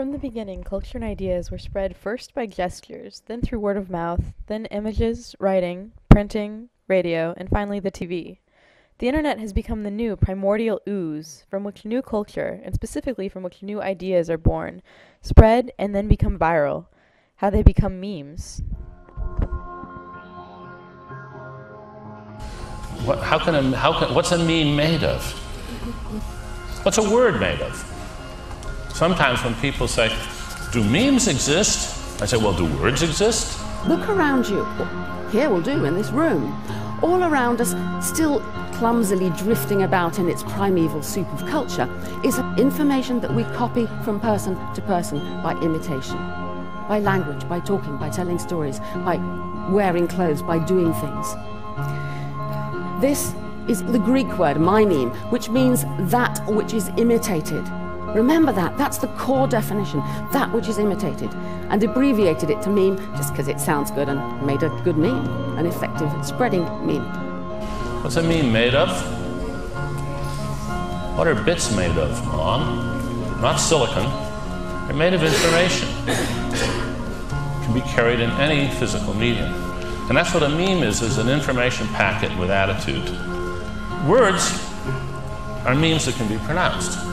From the beginning, culture and ideas were spread first by gestures, then through word of mouth, then images, writing, printing, radio, and finally the TV. The internet has become the new primordial ooze from which new culture, and specifically from which new ideas are born, spread, and then become viral. How they become memes. What's a meme made of? What's a word made of? Sometimes when people say, do memes exist? I say, well, do words exist? Look around you. Here will do, in this room. All around us, still clumsily drifting about in its primeval soup of culture, is information that we copy from person to person by imitation. By language, by talking, by telling stories, by wearing clothes, by doing things. This is the Greek word, mimeme, which means that which is imitated. Remember that, that's the core definition, that which is imitated, and abbreviated it to meme just because it sounds good and made a good meme, an effective spreading meme. What's a meme made of? What are bits made of, Mom? Not silicon. They're made of information. It can be carried in any physical medium. And that's what a meme is an information packet with attitude. Words are memes that can be pronounced.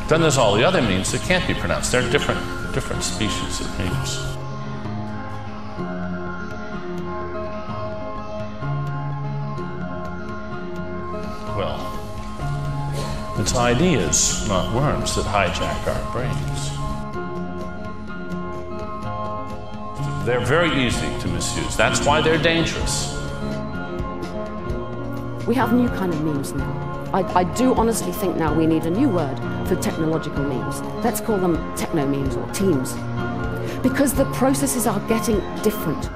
Then there's all the other memes that can't be pronounced. They're different species of memes. Well, it's ideas, not worms, that hijack our brains. They're very easy to misuse. That's why they're dangerous. We have new kind of memes now. I do honestly think now we need a new word for technological memes. Let's call them techno memes or teams. Because the processes are getting different.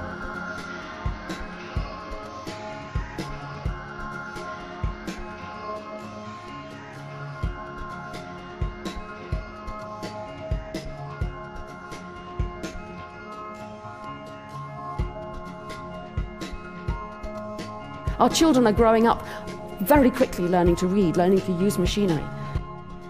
Our children are growing up very quickly learning to read, learning to use machinery.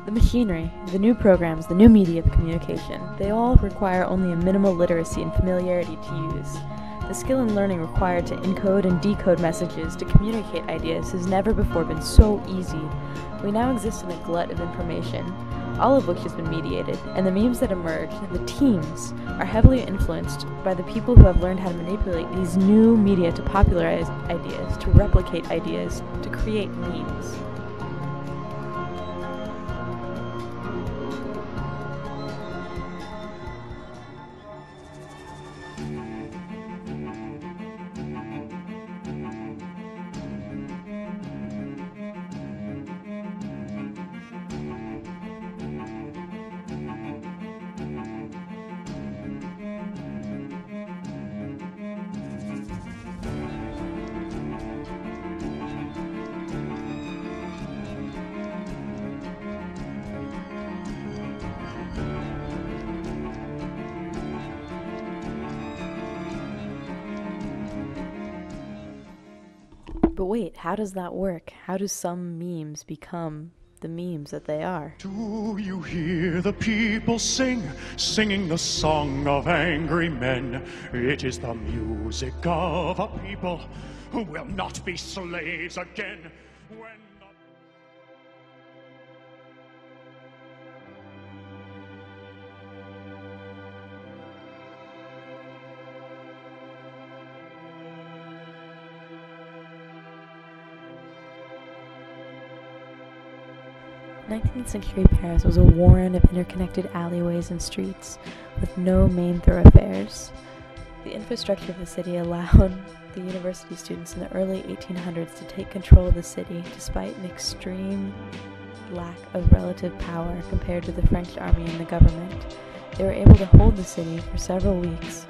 The machinery, the new programs, the new media of communication, they all require only a minimal literacy and familiarity to use. The skill and learning required to encode and decode messages, to communicate ideas, has never before been so easy. We now exist in a glut of information, all of which has been mediated, and the memes that emerge, the teams, are heavily influenced by the people who have learned how to manipulate these new media to popularize ideas, to replicate ideas, to create memes. But wait, how does that work? How do some memes become the memes that they are? Do you hear the people sing, singing the song of angry men? It is the music of a people who will not be slaves again. When 19th century Paris was a warren of interconnected alleyways and streets with no main thoroughfares. The infrastructure of the city allowed the university students in the early 1800s to take control of the city despite an extreme lack of relative power compared to the French army and the government. They were able to hold the city for several weeks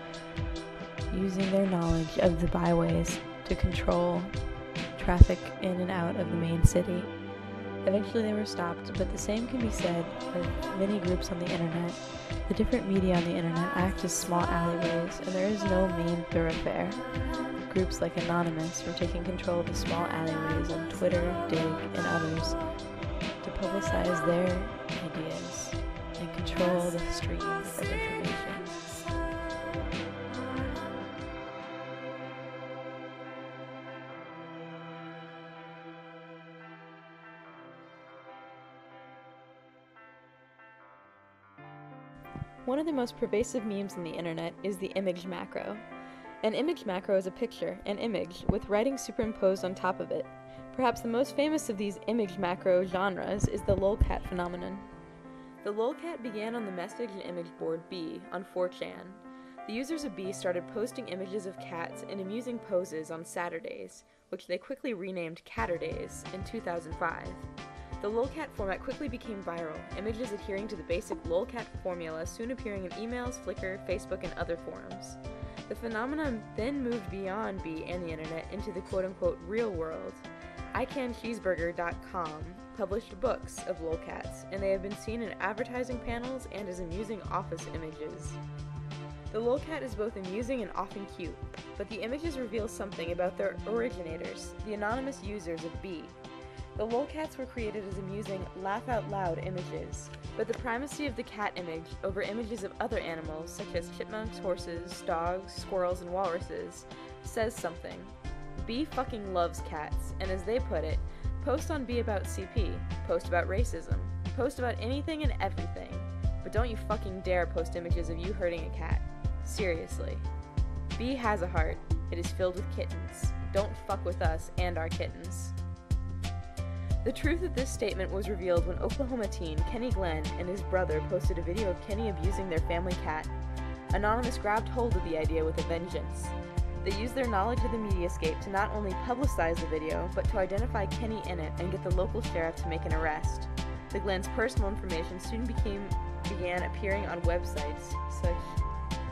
using their knowledge of the byways to control traffic in and out of the main city. Eventually they were stopped, but the same can be said of many groups on the internet. The different media on the internet act as small alleyways, and there is no main thoroughfare. Groups like Anonymous were taking control of the small alleyways on Twitter, Dig, and others to publicize their ideas and control control the stream of information. One of the most pervasive memes on the internet is the image macro. An image macro is a picture, an image, with writing superimposed on top of it. Perhaps the most famous of these image macro genres is the lolcat phenomenon. The lolcat began on the message and image board B on 4chan. The users of B started posting images of cats in amusing poses on Saturdays, which they quickly renamed Catterdays in 2005. The lolcat format quickly became viral, images adhering to the basic lolcat formula soon appearing in emails, Flickr, Facebook, and other forums. The phenomenon then moved beyond B and the internet into the quote-unquote real world. iCanCheeseburger.com published books of lolcats, and they have been seen in advertising panels and as amusing office images. The lolcat is both amusing and often cute, but the images reveal something about their originators, the anonymous users of B. The lolcats were created as amusing, laugh-out-loud images, but the primacy of the cat image over images of other animals such as chipmunks, horses, dogs, squirrels, and walruses says something. B fucking loves cats, and as they put it, post on B about CP, post about racism, post about anything and everything, but don't you fucking dare post images of you hurting a cat. Seriously. B has a heart. It is filled with kittens. Don't fuck with us and our kittens. The truth of this statement was revealed when Oklahoma teen Kenny Glenn and his brother posted a video of Kenny abusing their family cat. Anonymous grabbed hold of the idea with a vengeance. They used their knowledge of the mediascape to not only publicize the video, but to identify Kenny in it and get the local sheriff to make an arrest. The Glenn's personal information soon began appearing on websites such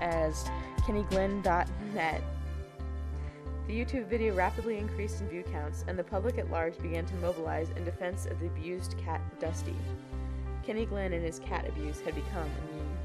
as kennyglenn.net. The YouTube video rapidly increased in view counts, and the public at large began to mobilize in defense of the abused cat Dusty. Kenny Glenn and his cat abuse had become a meme.